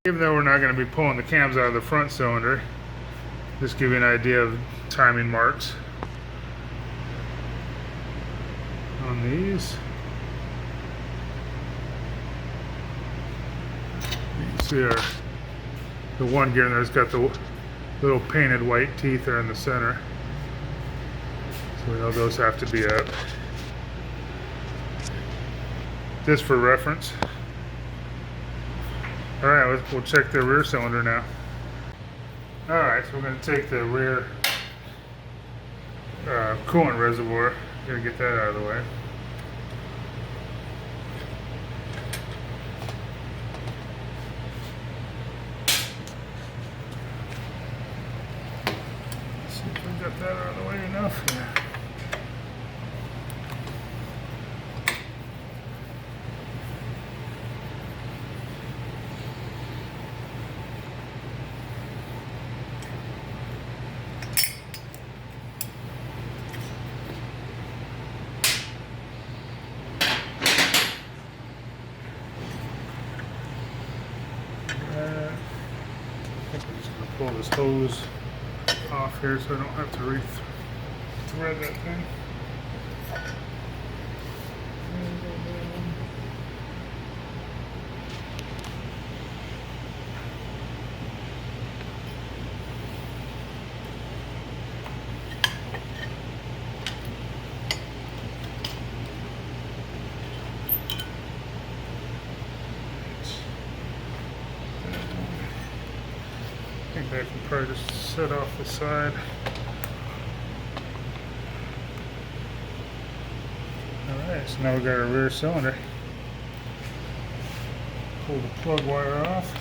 Even though we're not going to be pulling the cams out of the front cylinder, just give you an idea of timing marks on these. You can see the one gear in there's got the little painted white teeth there in the center, so we know those have to be up. Just for reference. Alright, we'll check the rear cylinder now. Alright, so we're going to take the rear coolant reservoir. Gotta get that out of the way. Let's see if we got that out of the way enough. Yeah. I'm just going to pull this hose off here so I don't have to re-thread that thing. I think I can probably just set off the side. Alright, so now we've got our rear cylinder. Pull the plug wire off.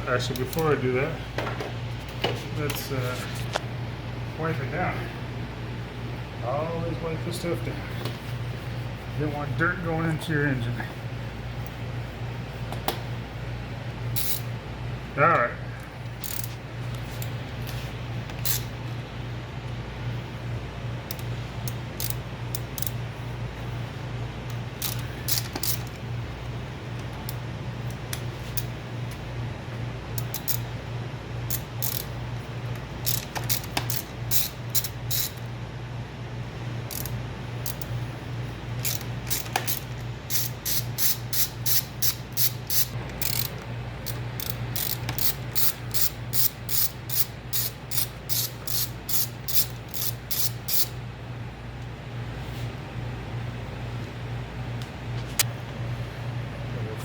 Actually, before I do that, let's wipe it down. Always wipe the stuff down. You don't want dirt going into your engine. Alright.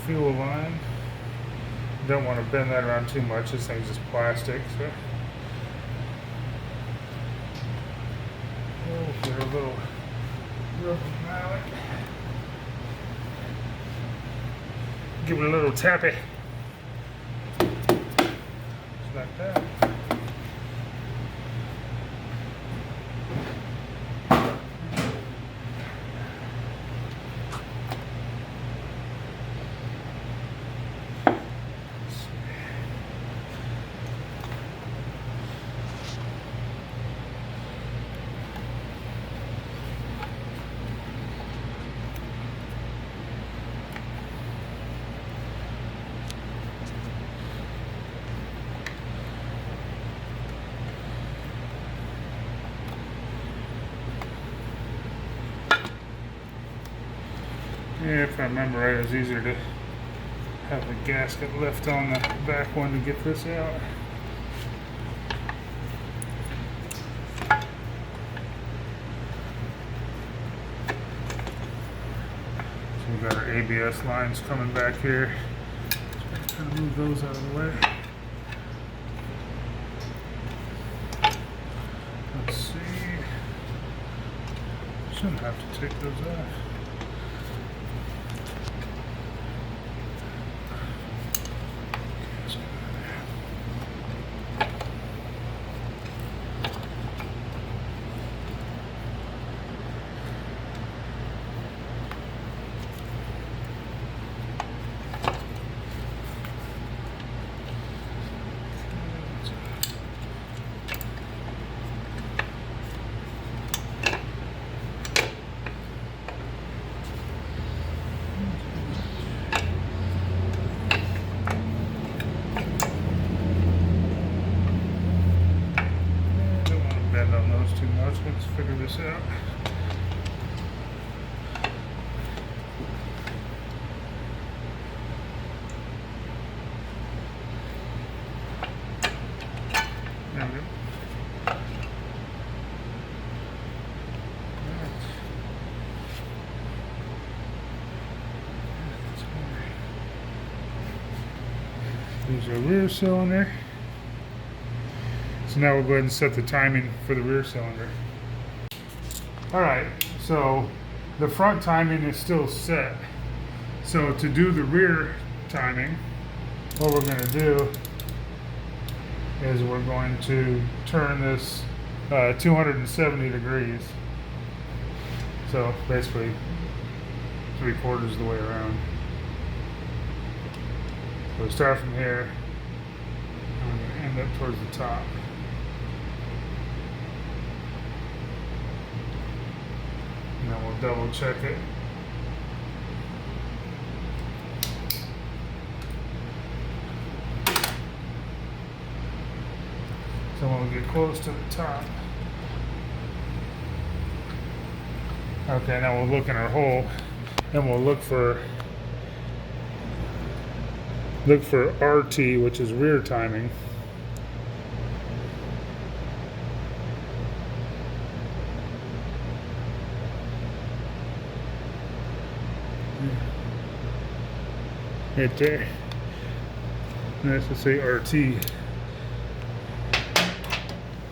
Fuel line. Don't want to bend that around too much. This thing's just plastic. So get a little rubber mallet. Give it a little tappy. Just like that. Yeah, if I remember right, it was easier to have the gasket left on the back one to get this out. So we've got our ABS lines coming back here. Just trying to move those out of the way. Let's see. Shouldn't have to take those off. depend on those too much. Let's figure this out. There we go. There's our rear cylinder. So now we'll go ahead and set the timing for the rear cylinder. Alright, so the front timing is still set. So to do the rear timing, what we're going to do is we're going to turn this 270 degrees. So basically 3/4 of the way around. So we start from here, and we're going to end up towards the top. And then we'll double check it. So when we get close to the top, okay, now we'll look in our hole, and we'll look for RT, which is rear timing. Right there. Nice to say RT.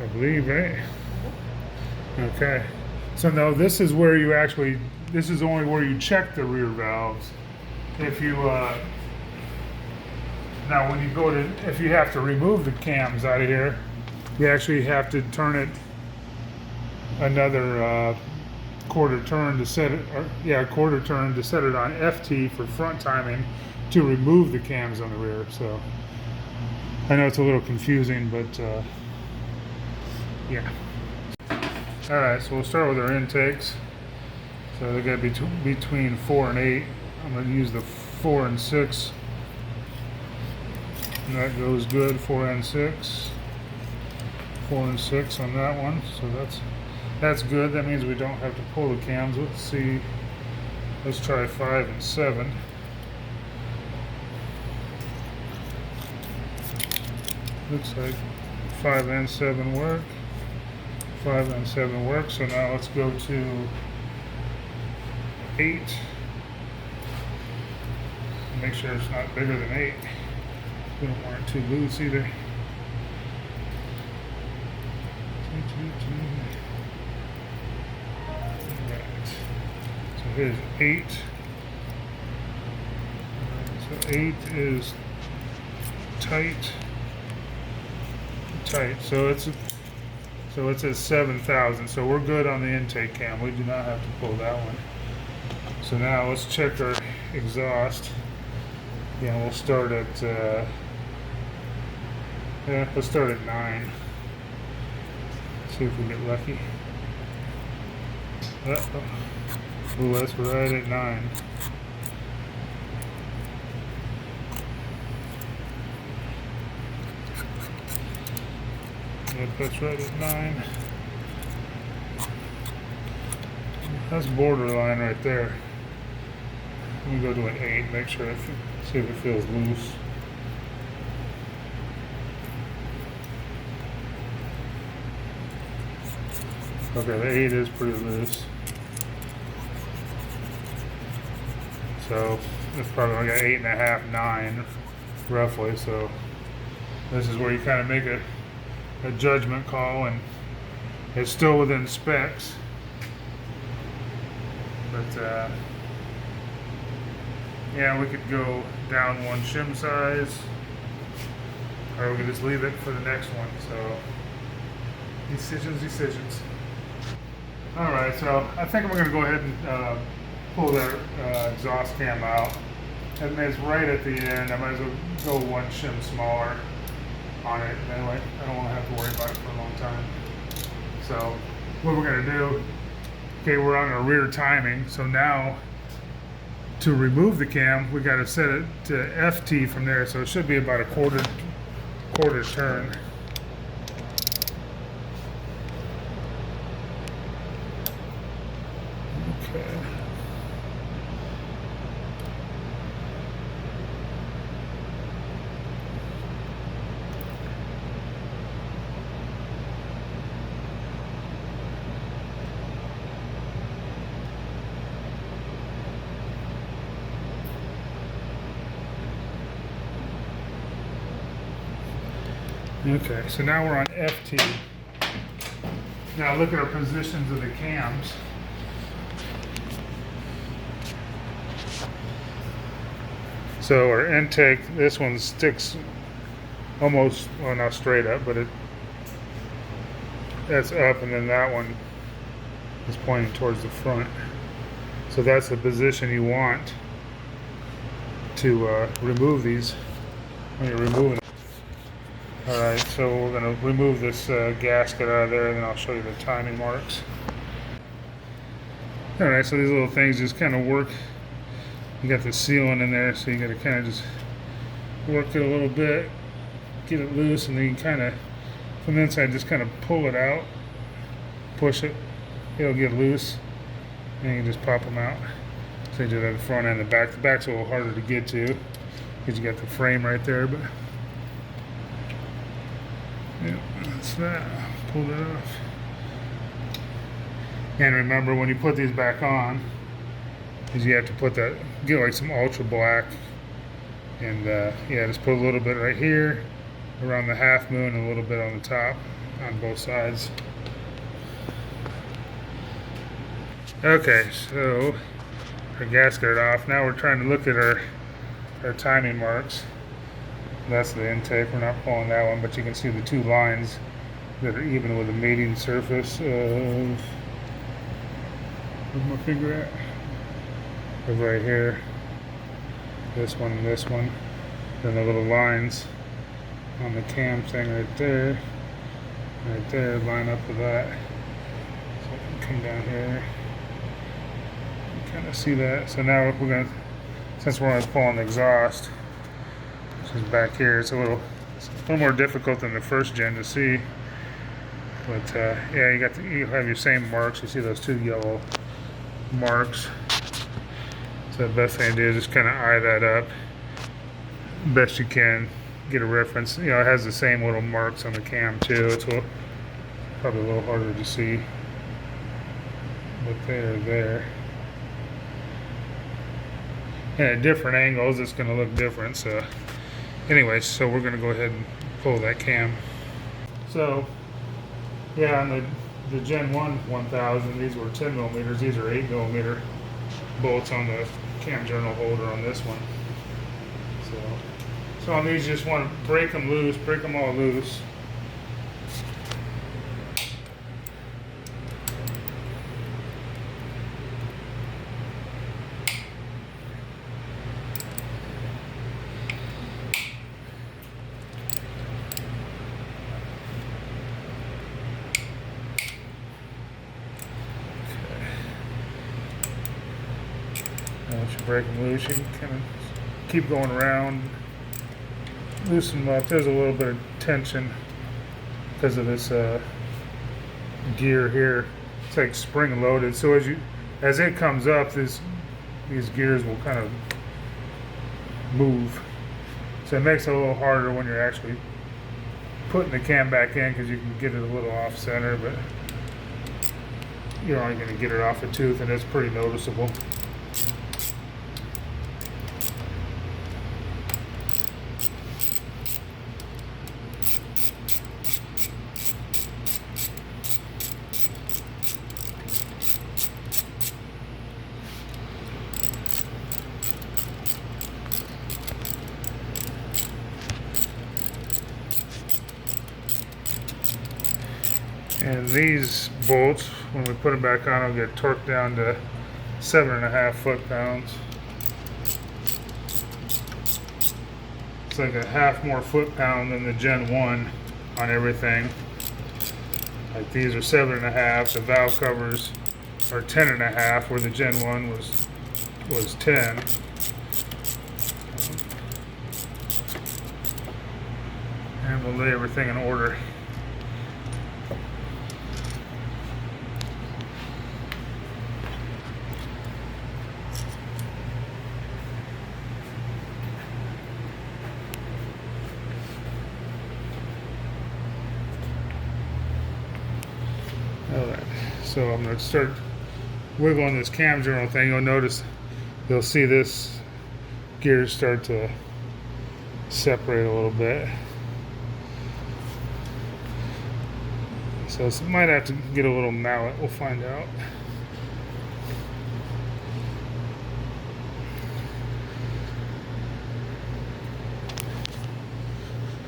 I believe, right? Okay. So now this is where you actually, this is only where you check the rear valves. If you, now when you go to, if you have to remove the cams out of here, you actually have to turn it another quarter turn to set it, quarter turn to set it on FT for front timing to remove the cams on the rear. So I know it's a little confusing, but yeah. All right, so we'll start with our intakes. So they got to be between 4 and 8. I'm going to use the 4 and 6. And that goes good, 4 and 6. 4 and 6 on that one. So that's good. That means we don't have to pull the cams. Let's see. Let's try 5 and 7. Looks like 5 and 7 work. 5 and 7 work. So now let's go to 8. Make sure it's not bigger than 8. We don't want it too loose either. Right. So here's 8. So 8 is tight. So it's at 7,000. So we're good on the intake cam. We do not have to pull that one. So now let's check our exhaust. Yeah, we'll start at let's start at 9. See if we get lucky. Oh, that's right at 9. Yep, that's right at 9. That's borderline right there. Let me go to an 8, make sure see if it feels loose. Okay, the 8 is pretty loose. So it's probably like an 8.5, 9, roughly. So this is where you kind of make a judgment call, and it's still within specs. But yeah, we could go down 1 shim size, or we could just leave it for the next one. So decisions. All right, so I think I'm going to go ahead and pull that exhaust cam out. And it's right at the end. I might as well go 1 shim smaller on it. Anyway, I don't want to have to worry about it for a long time. So what we're going to do, okay, we're on our rear timing. So now to remove the cam, we got to set it to FT from there. So it should be about a quarter turn. Okay, so now we're on FT. Now look at our positions of the cams. So our intake, this one sticks almost, well, not straight up, but that's up, and then that one is pointing towards the front. So that's the position you want to remove these when you're removing them. Alright, so we're going to remove this gasket out of there, and then I'll show you the timing marks. Alright, so these little things just kind of work. You got the sealant in there, so you got to kind of just work it a little bit, get it loose, and then you kind of, from the inside, just kind of pull it out, push it, it'll get loose, and you can just pop them out. So you do that at the front and the back. The back's a little harder to get to because you got the frame right there, but yeah, that's that. Pulled it off. And remember, when you put these back on, is you have to put that, get like some ultra black, and yeah, just put a little bit right here around the half moon and a little bit on the top on both sides. Okay, so our gasket off. Now we're trying to look at our timing marks. That's the intake. We're not pulling that one, but you can see the two lines that are even with the mating surface of, where's my finger at? Of right here. This one and this one. Then the little lines on the cam thing right there. Right there, line up with that. So I can come down here. Kind of see that. So now we're going to, since we're only pulling the exhaust, which is back here, it's a little more difficult than the first gen to see. But yeah, you have your same marks. You see those two yellow marks. So the best thing to do is just kind of eye that up best you can, get a reference. You know, it has the same little marks on the cam too. It's probably a little harder to see, but they're there. And at different angles, it's going to look different. So, anyways, so we're going to go ahead and pull that cam. So, yeah, on the Gen 1 1000, these were 10 millimeters. These are 8 millimeter bolts on the cam journal holder on this one. So on these, you just want to break them loose, break them all loose. Once you break them loose, you can kind of keep going around, loosen them up. There's a little bit of tension because of this gear here. It's like spring loaded, so as it comes up, these gears will kind of move. So it makes it a little harder when you're actually putting the cam back in, because you can get it a little off center, but you're only going to get it off a tooth, and it's pretty noticeable. And these bolts, when we put them back on, will get torqued down to 7.5 foot-pounds. It's like a half more foot-pound than the Gen 1 on everything. Like these are 7.5. The valve covers are 10.5, where the Gen 1 was 10. And we'll lay everything in order. Alright, so I'm going to start wiggling this cam journal thing. You'll see this gear start to separate a little bit. So it might have to get a little mallet. We'll find out.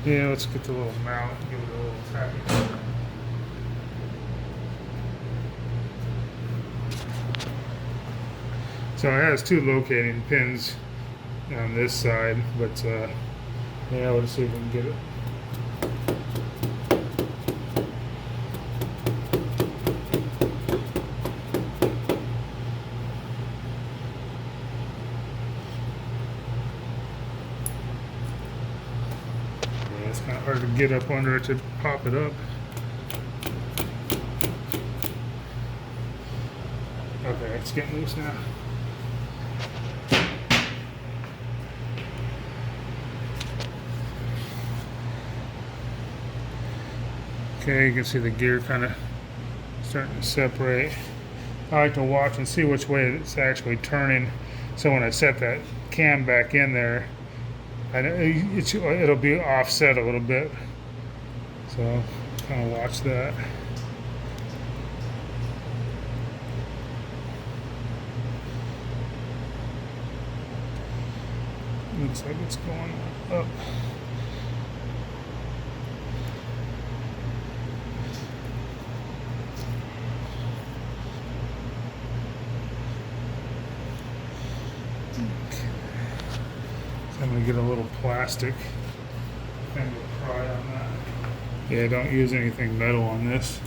Yeah, let's get the little mallet and give it a little tapping. So it has two locating pins on this side, but yeah, let's see if we can get it. Yeah, it's kind of hard to get up under it to pop it up. Okay, it's getting loose now. Okay, you can see the gear kind of starting to separate. I like to watch and see which way it's actually turning. So when I set that cam back in there, it'll be offset a little bit. So kind of watch that. Looks like it's going up. So I'm going to get a little plastic thing to pry on that. Yeah, don't use anything metal on this.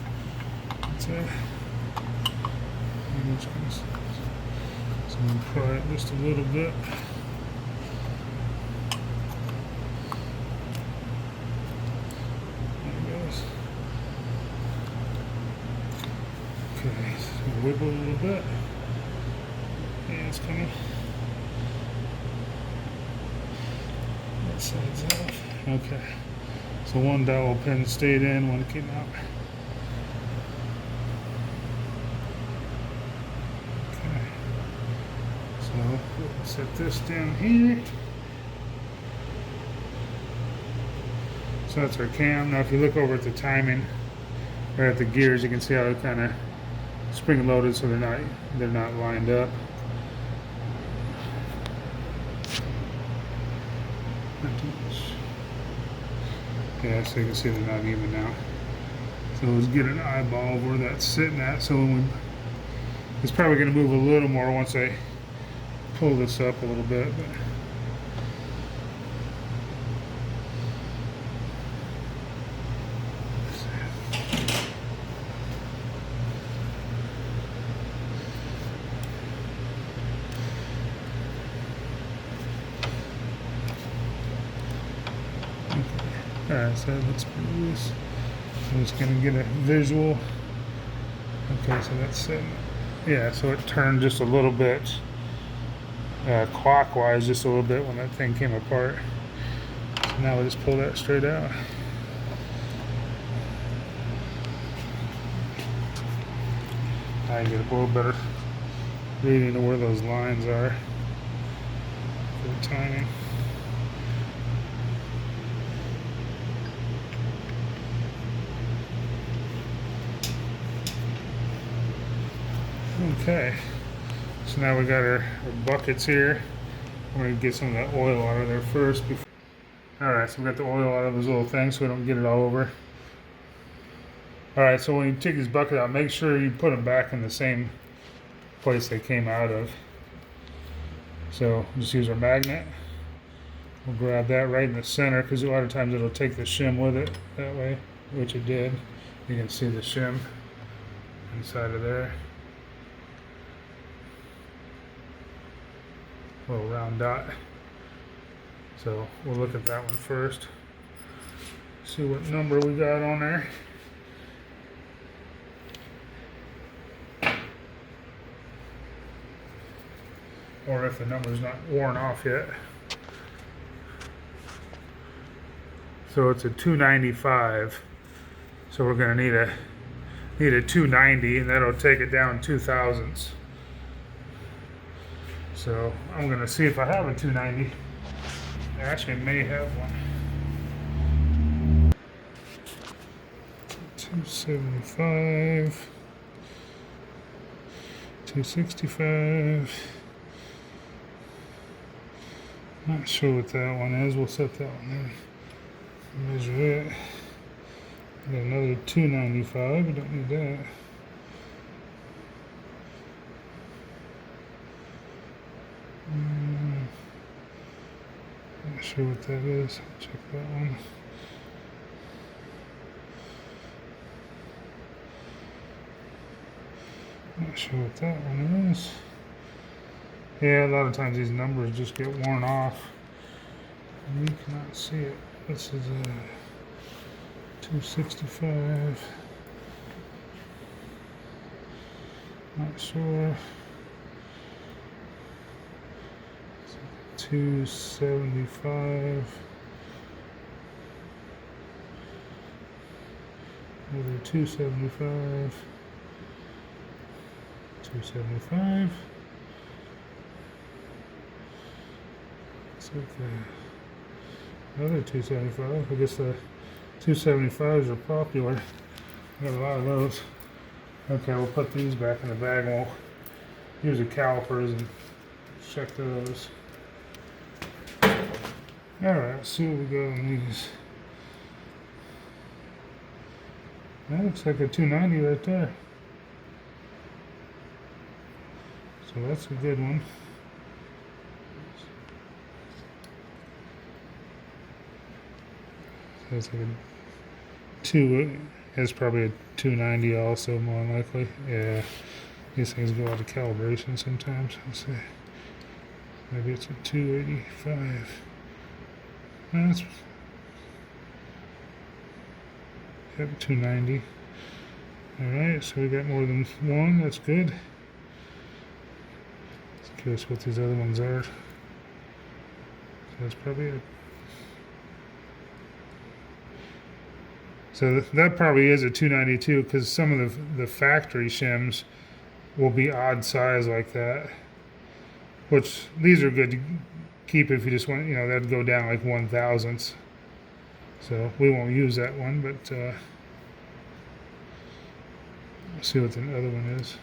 So I'm going to pry it just a little bit. Okay, so wiggle a little bit. Yeah, it's coming. That side's off. Okay. So one dowel pin stayed in, one came out. Okay. So we'll set this down here. So that's our cam. Now if you look over at the timing or at the gears, you can see how it kind of spring loaded, so they're not lined up. Yeah, so you can see they're not even now. So let's get an eyeball of where that's sitting at. So it's probably going to move a little more once I pull this up a little bit. But alright, so that looks pretty loose. I'm just going to get a visual. Okay, so that's it. Yeah, so it turned just a little bit clockwise, just a little bit when that thing came apart. So now we'll just pull that straight out. I get a little better reading of where those lines are for the timing. Okay, so now we got our buckets here. We're going to get some of that oil out of there first. Alright, so we got the oil out of those little things so we don't get it all over. Alright, so when you take this bucket out, make sure you put them back in the same place they came out of. So just use our magnet. We'll grab that right in the center because a lot of times it'll take the shim with it that way, which it did. You can see the shim inside of there. Little round dot. So we'll look at that one first. See what number we got on there. Or if the number's not worn off yet. So it's a 295. So we're gonna need a 290, and that'll take it down 2 thousandths. So I'm gonna see if I have a 290. I actually may have one. 2. 275, 265. Not sure what that one is. We'll set that one in. Measure it. Got another 295. We don't need that. Not sure what that is. Check that one. Not sure what that one is. Yeah, a lot of times these numbers just get worn off. You cannot see it. This is a 265. Not sure. 275. Another 275. 275. It's like another 275. I guess the 275s are popular. I got a lot of those. Okay, we'll put these back in the bag and we'll use the calipers and check those. Alright, let's see what we got on these. That looks like a 290 right there. So that's a good one. So it's like a it's probably a 290 also, more likely. Yeah, these things go out of calibration sometimes. Let's see. Maybe it's a 285. No, that's 290. Alright, so we got more than one. That's good. Just curious what these other ones are. So that's probably a. So that probably is a 292 because some of the factory shims will be odd size like that. Which these are good to keep if you just want, that'd go down like 1/1000. So we won't use that one, but we'll see what the other one is.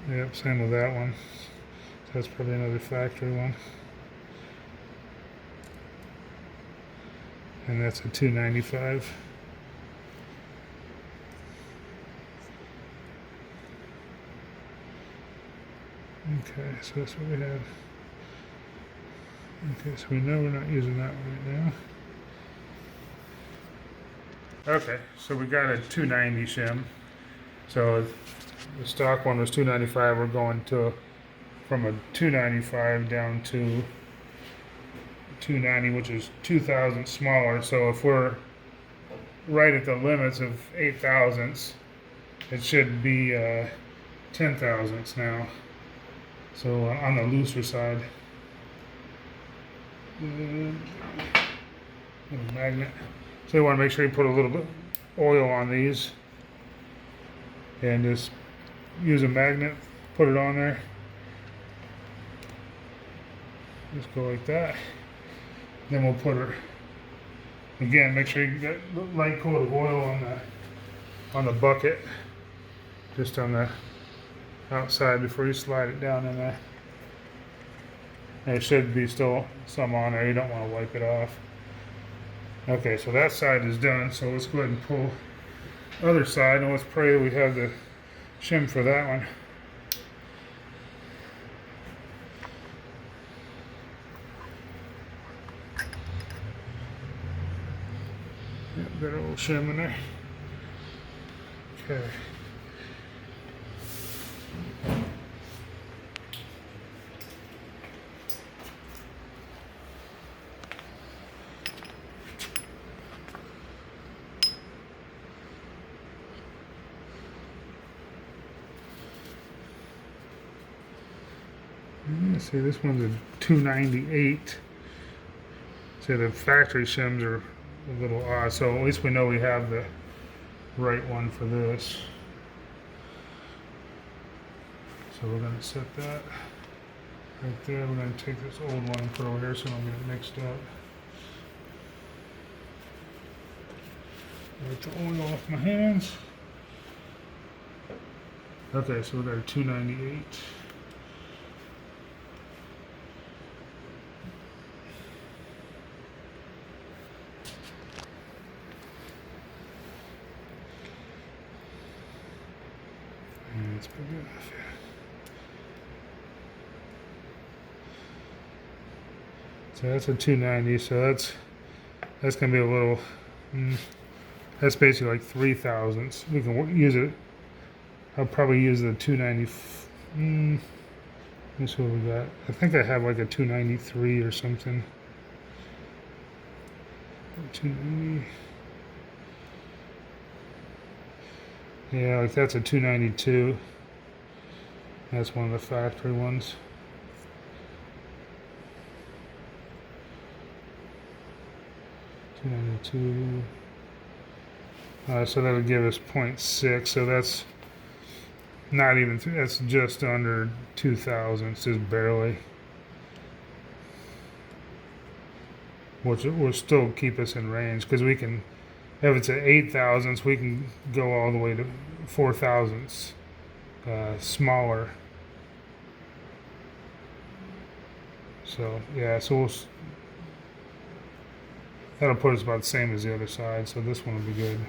Yep, same with that one. So that's probably another factory one. And that's a 295. Okay, so that's what we have. Okay, so we know we're not using that one right now. Okay, so we got a 290 shim. So the stock one was 295. We're going from a 295 down to 290, which is 2 thousandths smaller. So if we're right at the limits of 8 thousandths, it should be 10 thousandths now. So on the looser side. Magnet. So you want to make sure you put a little bit of oil on these and just use a magnet, put it on there. Just go like that. Then we'll put her again. Make sure you get a light coat of oil on the bucket, just on the outside before you slide it down in there. There should be still some on there. You don't want to wipe it off. Okay, so that side is done. So let's go ahead and pull the other side, and let's pray that we have the shim for that one. Yep, got a little shim in there. Okay. Let's see, this one's a 298. So the factory shims are a little odd, so at least we know we have the right one for this. So we're going to set that right there. We're going to take this old one and put it over here so we don't get it mixed up. Get the oil off my hands. Okay, so we got a 298. And it's pretty good enough, yeah. So that's a 290, so that's gonna be a little, that's basically like 3 thousandths. We can use it. I'll probably use the 290. That's what we got. I think I have like a 293 or something. 290. Yeah, like that's a 292. That's one of the factory ones. So that would give us 0.6. So that's not even. That's just under 2 thousandths, just barely. Which will still keep us in range because we can. If it's at 8 thousandths, we can go all the way to 4 thousandths smaller. So yeah, so that'll put us about the same as the other side. So this one will be good.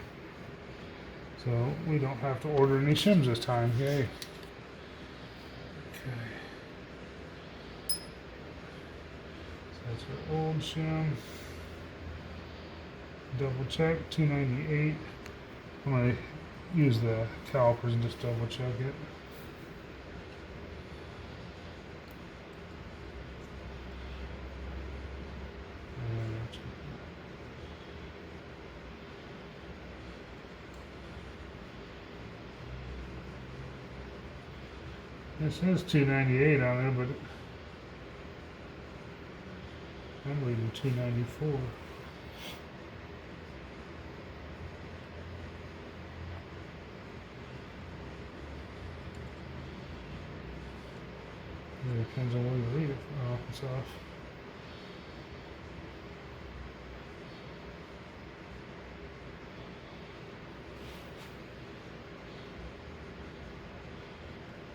So we don't have to order any shims this time. Yay. Okay. So that's our old shim. Double check, 298. I'm going to use the calipers and just double check it. It says 298 on there, but I'm reading 294. It depends on where you read it. Oh, it's off.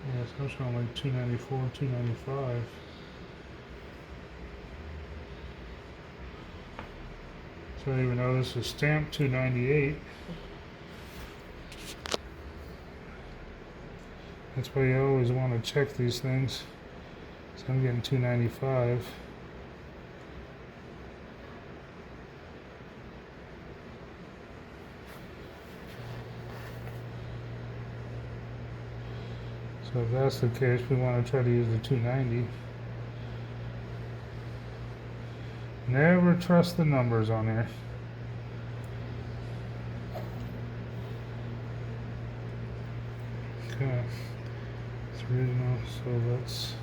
Yeah, so I'm showing like 294, 295. So even though this is stamped 298, that's why you always want to check these things. So I'm getting 295. So if that's the case, we want to try to use the 290. Never trust the numbers on here. Okay, it's original, so that's.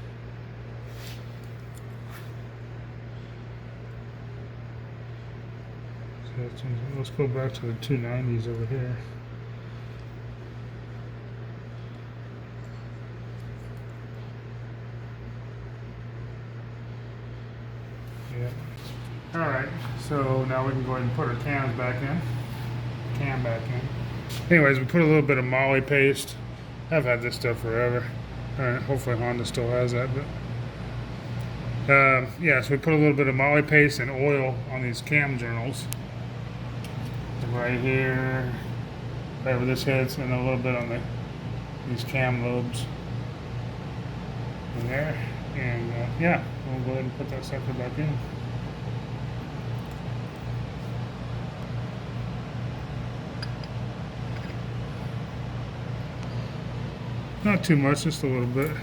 Let's go back to the 290s over here. Yeah. All right. So now we can go ahead and put our cams back in. Cam back in. Anyways, we put a little bit of moly paste. I've had this stuff forever. Hopefully Honda still has that, but. Yeah, so we put a little bit of moly paste and oil on these cam journals. Right here, right where this hits, and a little bit on these cam lobes in there. And yeah, we'll go ahead and put that sucker back in. Not too much, just a little bit.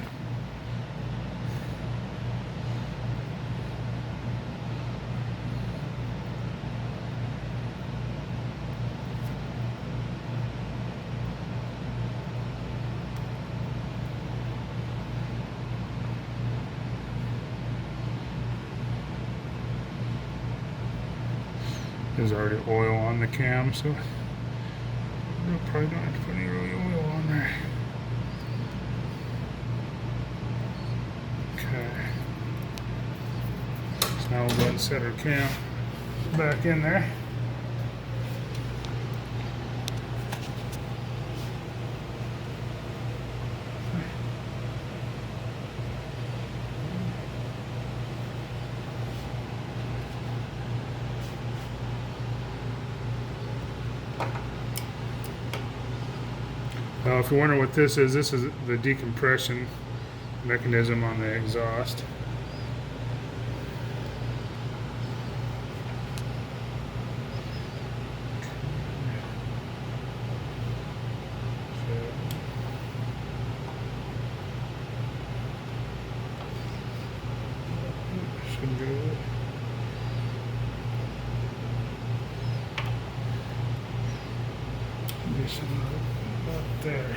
There's already oil on the cam, so we'll probably don't have to put any really oil on there. Okay. So now we'll go ahead and set our cam back in there. Now, if you wonder what this is the decompression mechanism on the exhaust. Should do it. Just about there.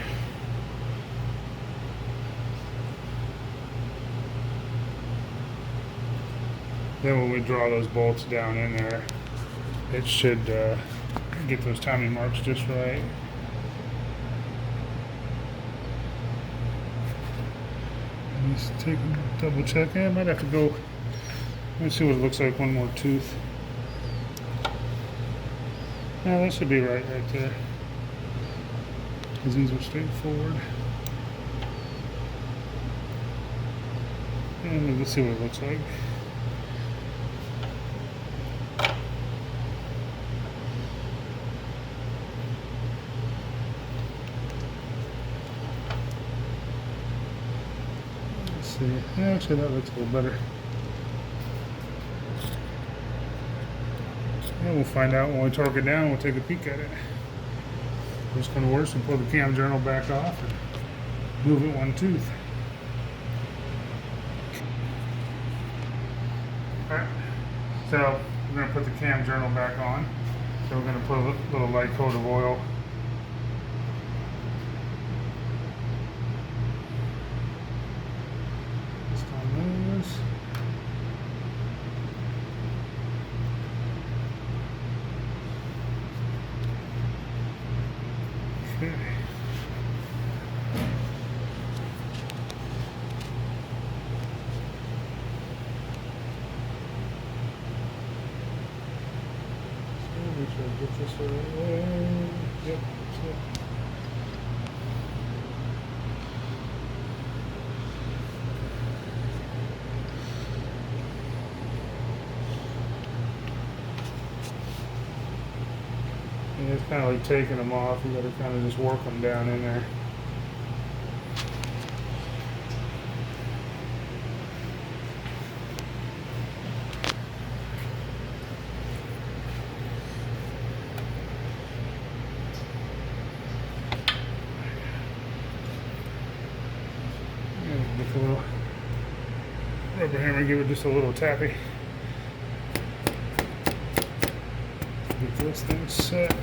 Then when we draw those bolts down in there, it should get those timing marks just right. Let's take a double check. I might have to go. Let's see what it looks like. One more tooth. Yeah, that should be right there. Because these are straightforward. And let's see what it looks like. Let's see. Yeah, actually, that looks a little better. Yeah, we'll find out when we torque it down. We'll take a peek at it. It's going to work, and pull the cam journal back off and move it one tooth. Alright, so we're going to put the cam journal back on. So we're going to put a little light coat of oil. Just on those. Okay. So make sure I get this the right way. Yep, that's it. And it's kind of like taking them off. You got to kind of just work them down in there. And with a little rubber hammer, give it just a little tappy. Get this thing set.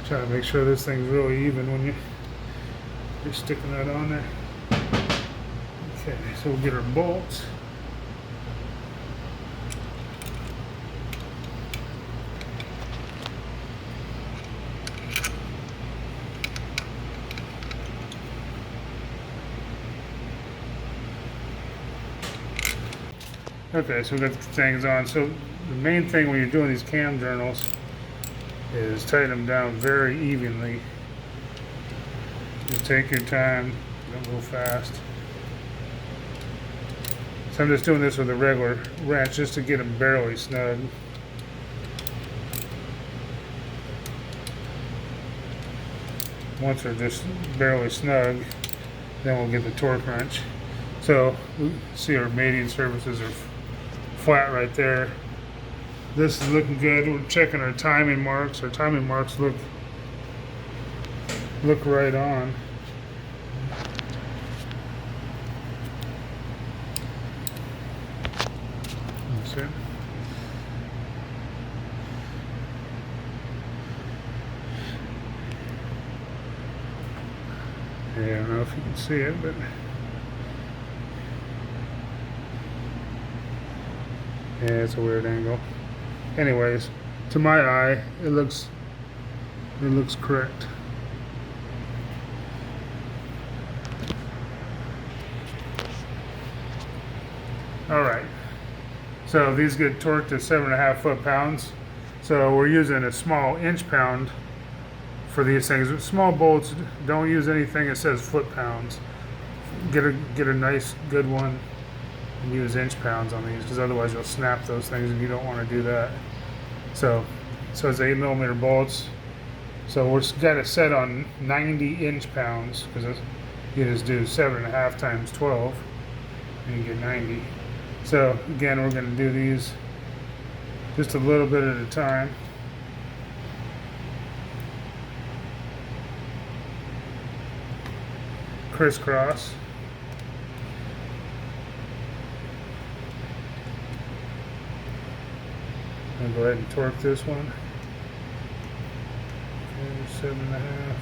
Try to make sure this thing's really even when you're sticking that on there. Okay, so we'll get our bolts. Okay, so we got the things on. So the main thing when you're doing these cam journals is tighten them down very evenly. Just take your time, don't go fast. So I'm just doing this with a regular wrench just to get them barely snug. Once they're just barely snug, then we'll get the torque wrench. So we see our mating surfaces are flat right there. This is looking good. We're checking our timing marks. Our timing marks look right on. That's it. Yeah, I don't know if you can see it, but Yeah, it's a weird angle. Anyways, to my eye, it looks correct. All right. So these get torqued to 7.5 foot-pounds. So we're using a small inch-pound for these things. Small bolts, don't use anything that says foot-pounds. Get a nice, good one and use inch-pounds on these, because otherwise you'll snap those things and you don't want to do that. So it's 8mm bolts. So we're got it set on 90 inch-pounds, because you just do 7.5 times 12 and you get 90. So again, we're going to do these just a little bit at a time. Crisscross. I'll go ahead and torque this one. Okay, 7.5.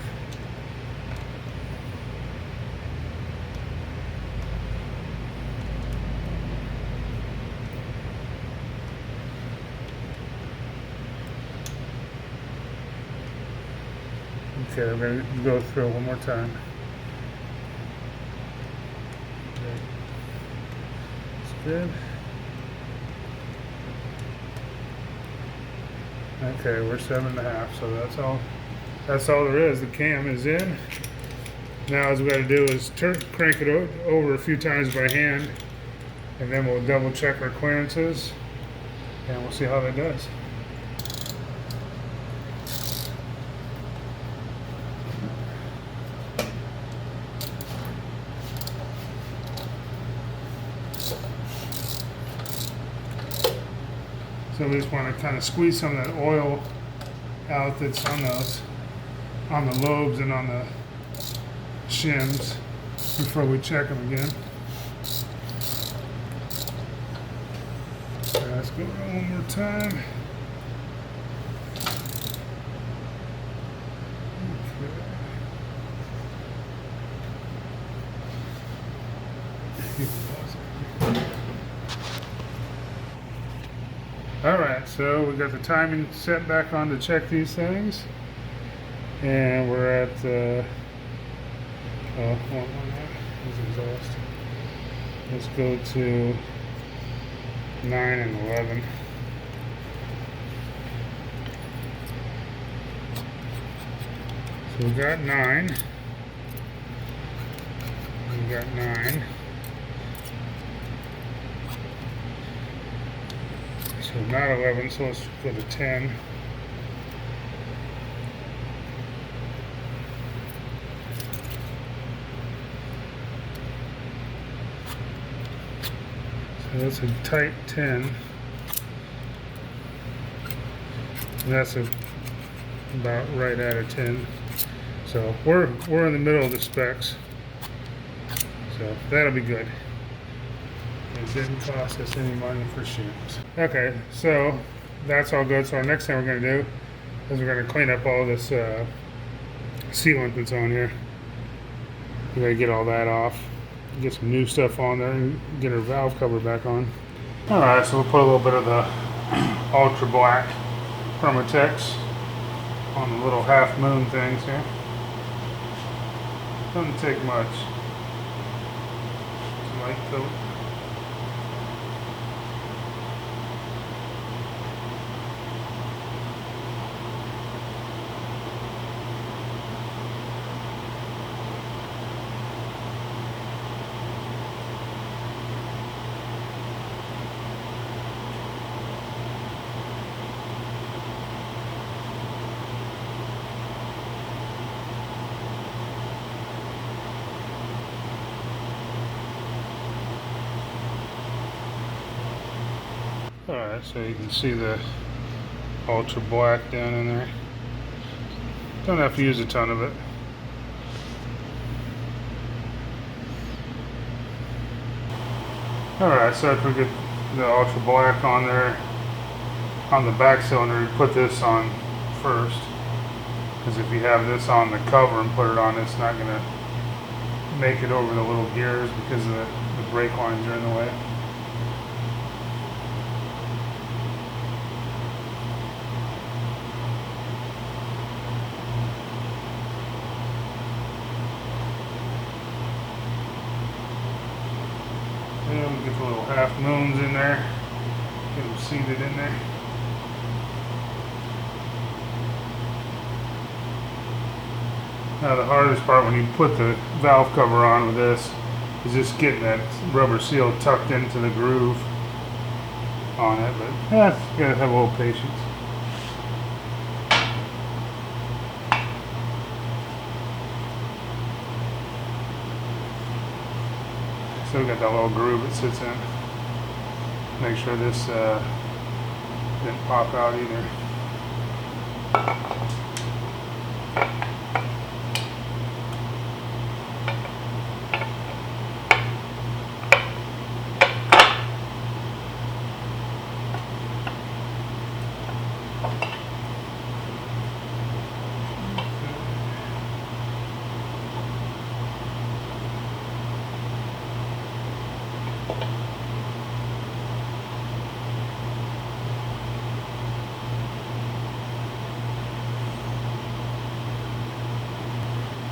Okay, I'm going to go through it one more time. Okay. That's good. Okay, we're 7.5, so that's all there is. The cam is in. Now all we got to do is crank it over a few times by hand, and then we'll double check our clearances, and we'll see how that does. So we just want to kind of squeeze some of that oil out that's on the lobes and on the shims before we check them again. So let's go one more time. Alright, so we got the timing set back on to check these things, and we're at exhaust. Let's go to 9 and 11. So we got 9. We got 9. So not 11, so let's go to 10. So that's a tight 10. And that's about right at a 10. So we're in the middle of the specs. So that'll be good. It didn't cost us any money for shims. Okay, so that's all good. So our next thing we're going to do is we're going to clean up all this sealant that's on here. We're going to get all that off, get some new stuff on there, and get our valve cover back on. Alright, so we'll put a little bit of the ultra black Permatex on the little half moon things here. Doesn't take much. It's a light coat. Alright, so you can see the ultra black down in there. Don't have to use a ton of it. Alright, so if we get the ultra black on there, on the back cylinder, you put this on first. Because if you have this on the cover and put it on, it's not going to make it over the little gears because the brake lines are in the way. moons in there. Get them seated in there. Now the hardest part when you put the valve cover on with this is just getting that rubber seal tucked into the groove on it, but yeah, you gotta have a little patience. Still got that little groove it sits in. Make sure this didn't pop out either.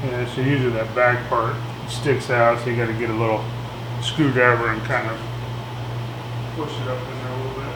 Yeah, so usually that back part sticks out, so you got to get a little screwdriver and kind of push it up in there a little bit.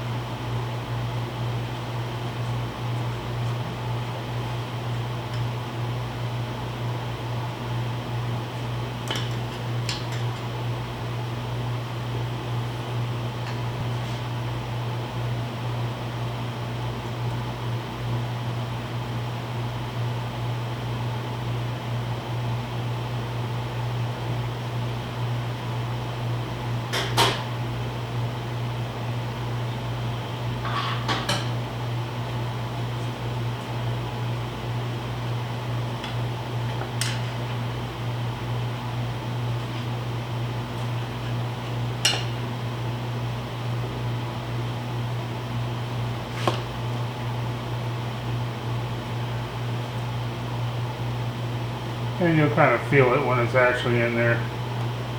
And you'll kind of feel it when it's actually in there.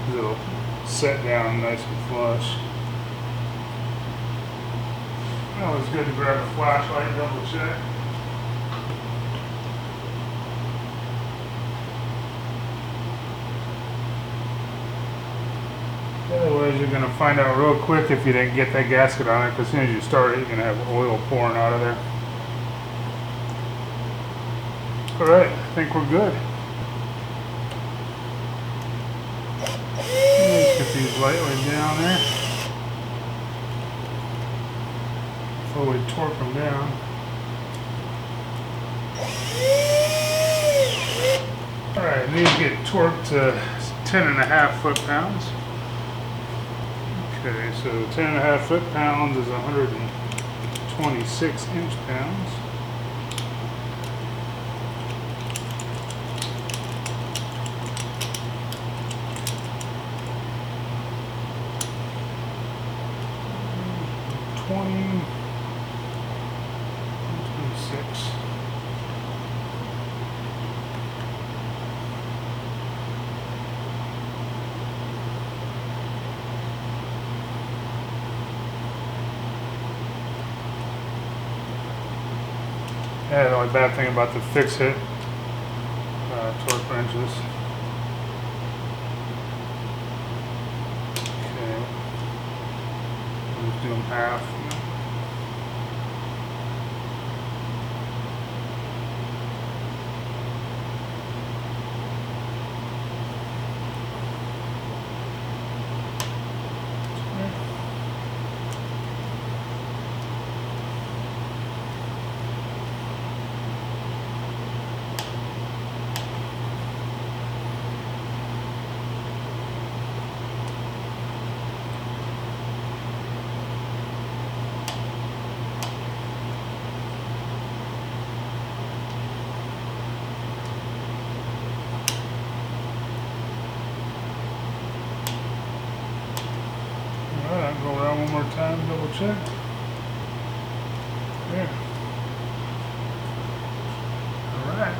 It'll set down nice and flush. Always good to grab a flashlight and double check. Otherwise, you're going to find out real quick if you didn't get that gasket on it, because as soon as you start it, you're going to have oil pouring out of there. Alright, I think we're good. Let's get these lightly down there before we torque them down. Alright, these get torqued to 10.5 foot-pounds. Okay, so 10.5 foot-pounds is 126 inch-pounds. Yeah, the only bad thing about the fix it torque wrenches. Okay, let's do them half. Alright, go around one more time, double check. There. Alright.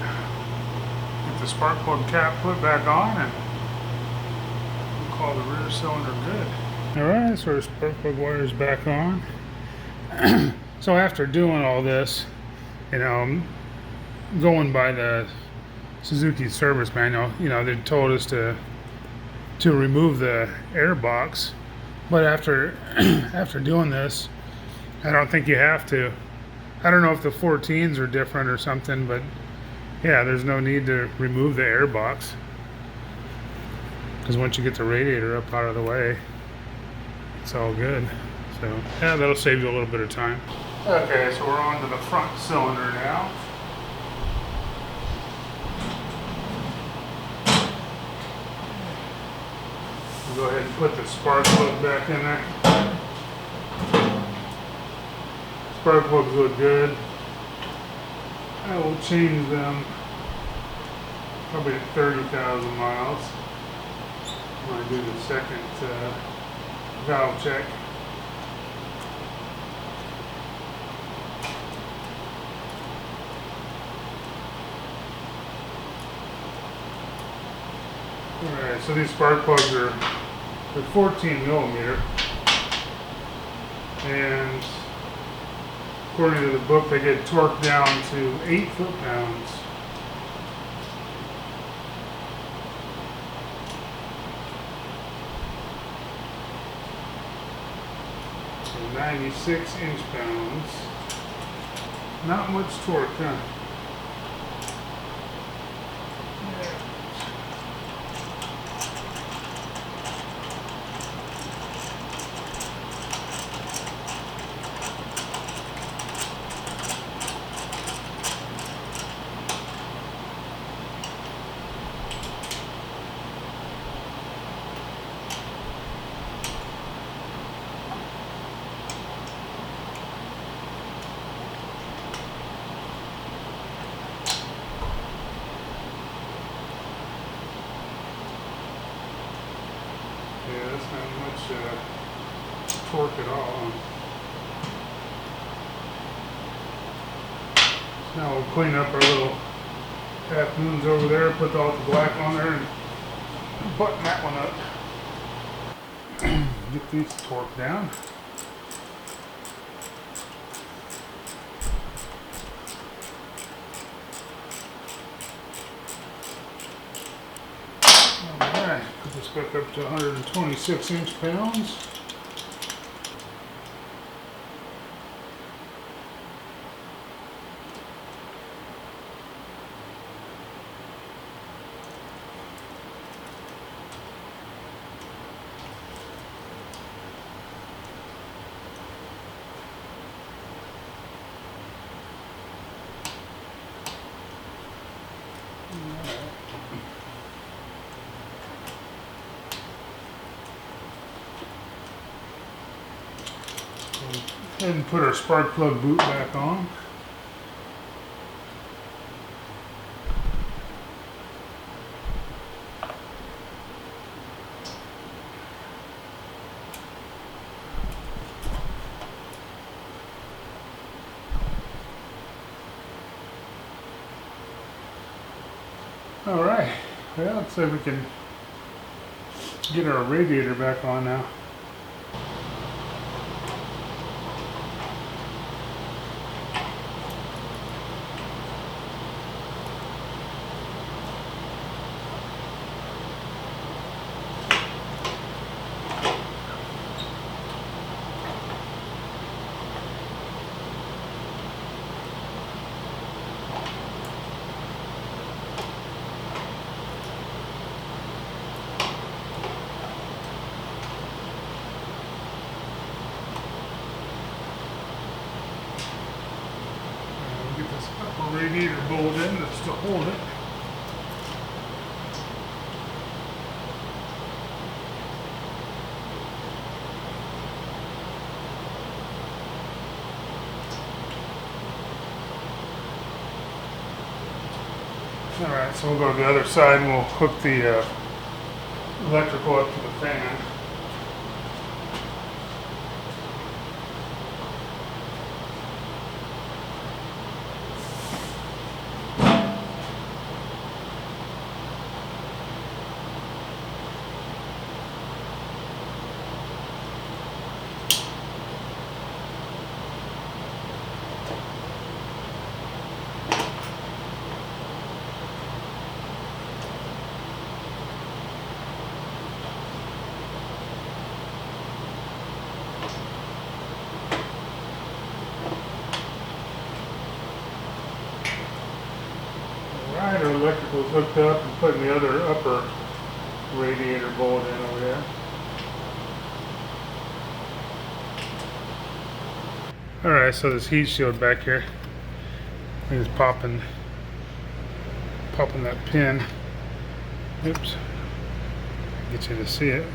Get the spark plug cap put back on and we'll call the rear cylinder good. Alright, so our spark plug wire is back on. So after doing all this, you know, going by the Suzuki service manual, you know, they told us to remove the air box But after after doing this, I don't think you have to. I don't know if the 14s are different or something, but yeah, there's no need to remove the air box. Because once you get the radiator up out of the way, it's all good. So yeah, that'll save you a little bit of time. Okay, so we're on to the front cylinder now. We'll go ahead and put the spark plug back in there. Spark plugs look good. I will change them probably at 30,000 miles when I do the second valve check. Alright, so these spark plugs are 14 millimeter, and according to the book they get torqued down to 8 foot-pounds. So 96 inch-pounds. Not much torque, huh? Yeah, that's not much torque at all. So now we'll clean up our little half moons over there, put all the black on there, and button that one up. Get these torqued down. Alright, put this back up to 126 inch-pounds. Go ahead and put our spark plug boot back on. All right, well, let's see if we can get our radiator back on now. Get this upper radiator bolt in just to hold it. Alright, so we'll go to the other side and we'll hook the electrical up to the fan. electrical's hooked up and putting the other upper radiator bolt in over there. Alright, so this heat shield back here is popping that pin. Oops. Get you to see it.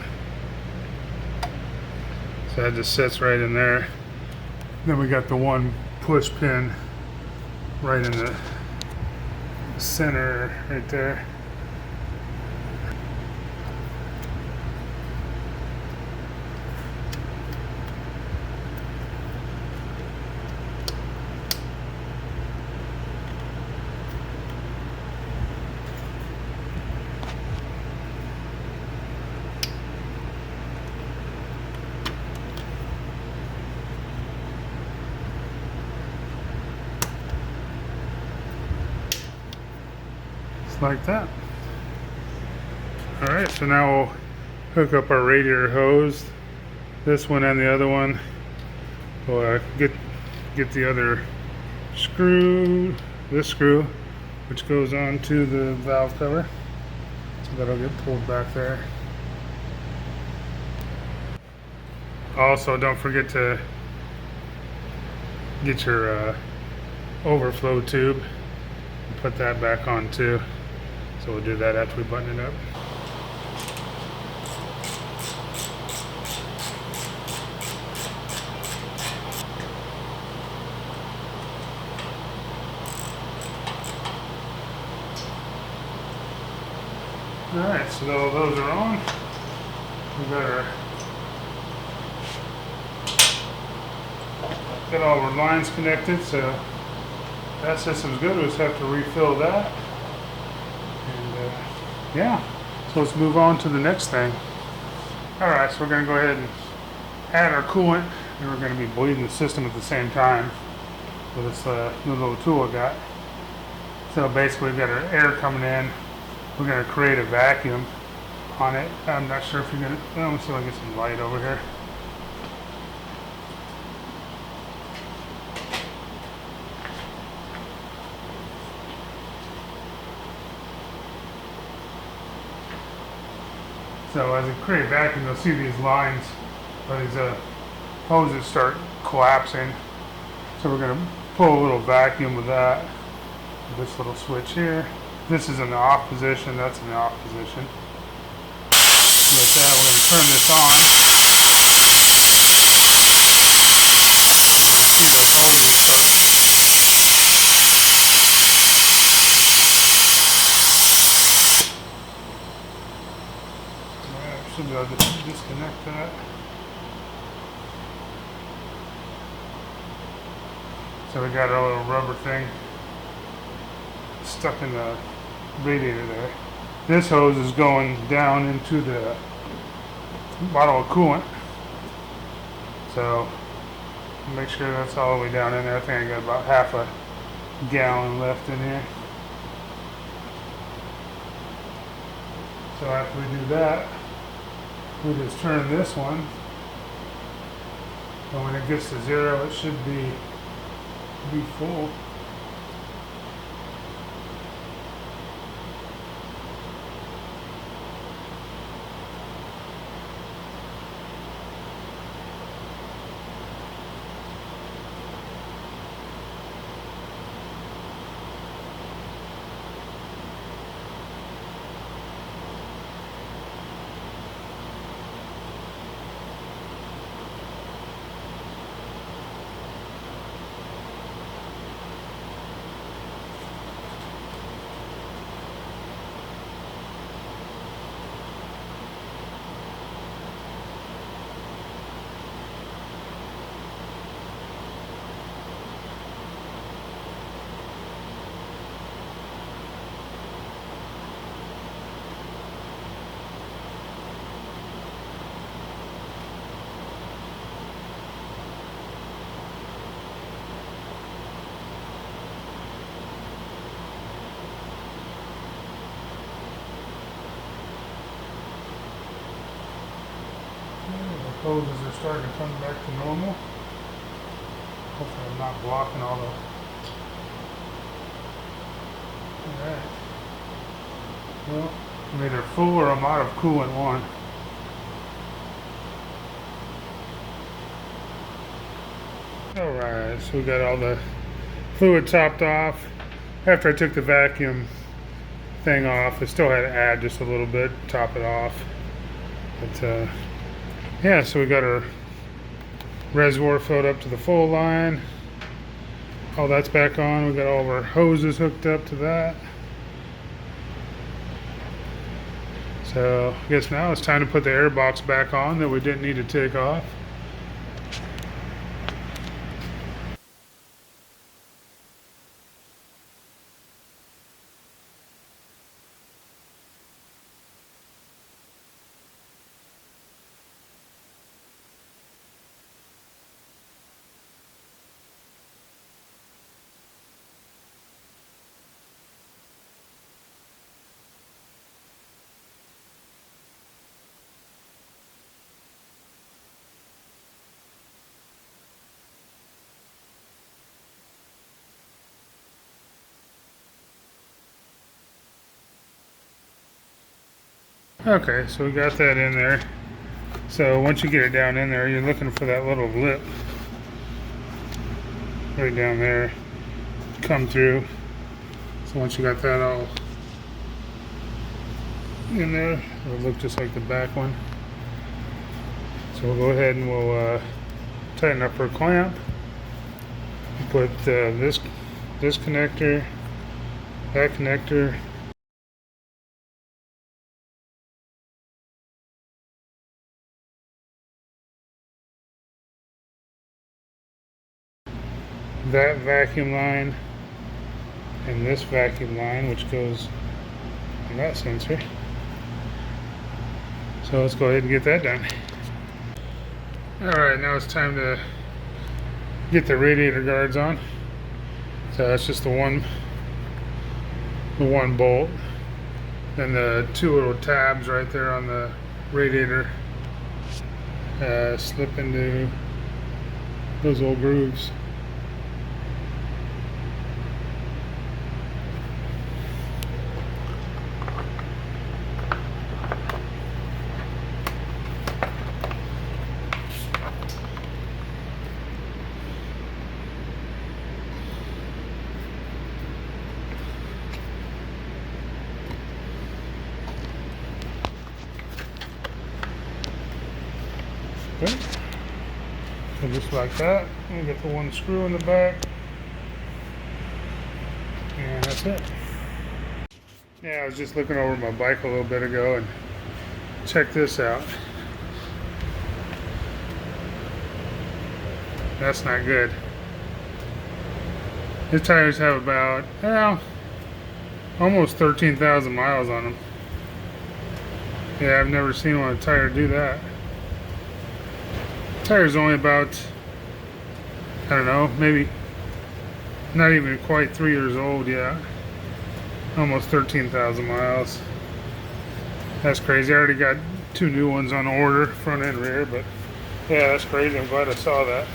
So that just sits right in there. Then we got the one push pin right in the center right there. Like that. Alright, so now we'll hook up our radiator hose, this one and the other one. We'll get the other screw, this screw, which goes on to the valve cover. So that'll get pulled back there. Also, don't forget to get your overflow tube and put that back on too. So we'll do that after we button it up. Alright, so those are on. We got all our lines connected, so that system's good. We just have to refill that. Yeah, so let's move on to the next thing. Alright, so we're going to go ahead and add our coolant, and we're going to be bleeding the system at the same time with this new little tool I got. So basically we've got our air coming in. We're going to create a vacuum on it. I'm not sure if you're going to, let me see if I can get some light over here. So as it creates vacuum, you'll see these lines, or these hoses start collapsing. So we're going to pull a little vacuum with that. This little switch here. This is in the off position, that's in the off position. Like that, we're going to turn this on. You'll see those hoses start. Should be able to disconnect that. So we got our little rubber thing stuck in the radiator there. This hose is going down into the bottle of coolant. So make sure that's all the way down in there. I think I got about half a gallon left in here. So after we do that, we just turn this one, and when it gets to 0, it should be full. Hoses are starting to come back to normal. Hopefully I'm not blocking all the... Alright. Well, I'm either full or I'm out of coolant one. Alright, so we got all the fluid topped off. After I took the vacuum thing off, I still had to add just a little bit, top it off. But yeah, so we got our reservoir filled up to the full line. All that's back on. We got all of our hoses hooked up to that. So I guess now it's time to put the air box back on that we didn't need to take off. Okay, so we got that in there. So once you get it down in there, you're looking for that little lip right down there, come through. So once you got that all in there, it'll look just like the back one. So we'll go ahead and we'll tighten up our clamp. Put this connector, that connector, that vacuum line, and this vacuum line, which goes on that sensor. So let's go ahead and get that done. Alright, now it's time to get the radiator guards on. So that's just the one bolt. Then the two little tabs right there on the radiator slip into those little grooves. Okay. So just like that, we get the one screw in the back, and that's it. Yeah, I was just looking over my bike a little bit ago, and check this out. That's not good. His tires have about, well, almost 13,000 miles on them. Yeah, I've never seen one tire do that. Tire's only about, I don't know, maybe not even quite 3 years old yet. Almost 13,000 miles. That's crazy. I already got 2 new ones on order, front and rear, but yeah, that's crazy. I'm glad I saw that.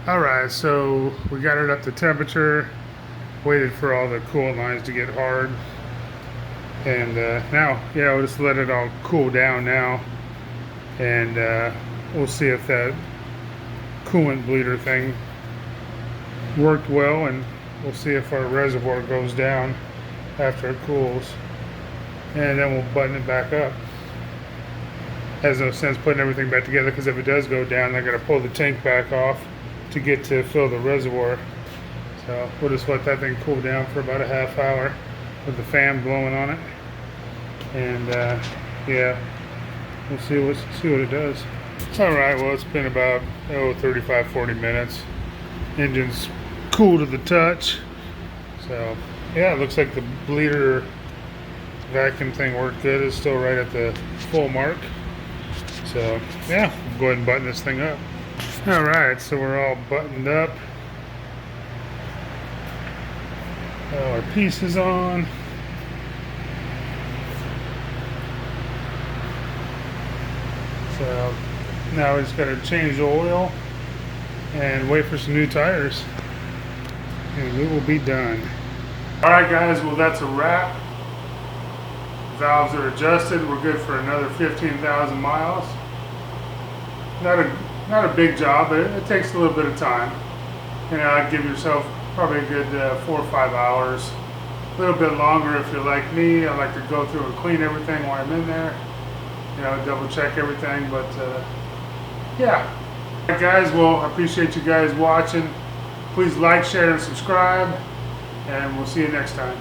Alright, so we got it up to temperature, waited for all the coolant lines to get hard, and now, yeah, we'll just let it all cool down now, and we'll see if that coolant bleeder thing worked well, and we'll see if our reservoir goes down after it cools, and then we'll button it back up. Has no sense putting everything back together, because if it does go down, they're going to pull the tank back off to get to fill the reservoir. So we'll just let that thing cool down for about a half hour with the fan blowing on it, and yeah, we'll see what it does. Alright, well, it's been about 35-40 minutes. Engine's cool to the touch. So yeah, it looks like the bleeder vacuum thing worked good. It's still right at the full mark. So yeah, we'll go ahead and button this thing up. Alright, so we're all buttoned up. All our pieces on. So now we just got to change the oil and wait for some new tires, and we will be done. Alright guys, well that's a wrap. Valves are adjusted. We're good for another 15,000 miles. Not a big job, but it takes a little bit of time. I'd give yourself probably a good 4 or 5 hours. A little bit longer if you're like me. I like to go through and clean everything while I'm in there. Double check everything, but yeah. Alright guys, well, I appreciate you guys watching. Please like, share, and subscribe, and we'll see you next time.